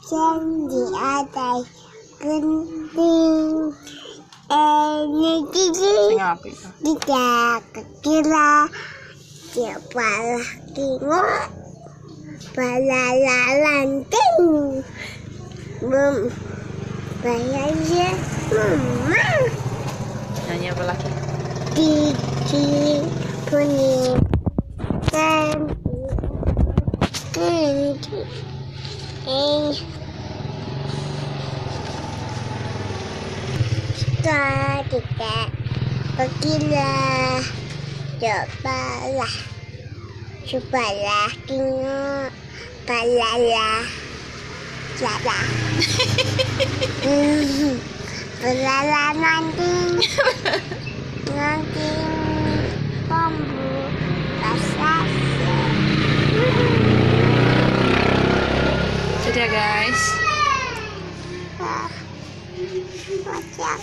hujan di atas genting. Energi tidak kira kepala kingo balalalanting bayarnya mama. Nyanyi apa lagi? Tik-tik bunyi dan setelah kita pergilah, cobalah kingo balala balala balala nanti bambu rasa. Sudah guys. Macam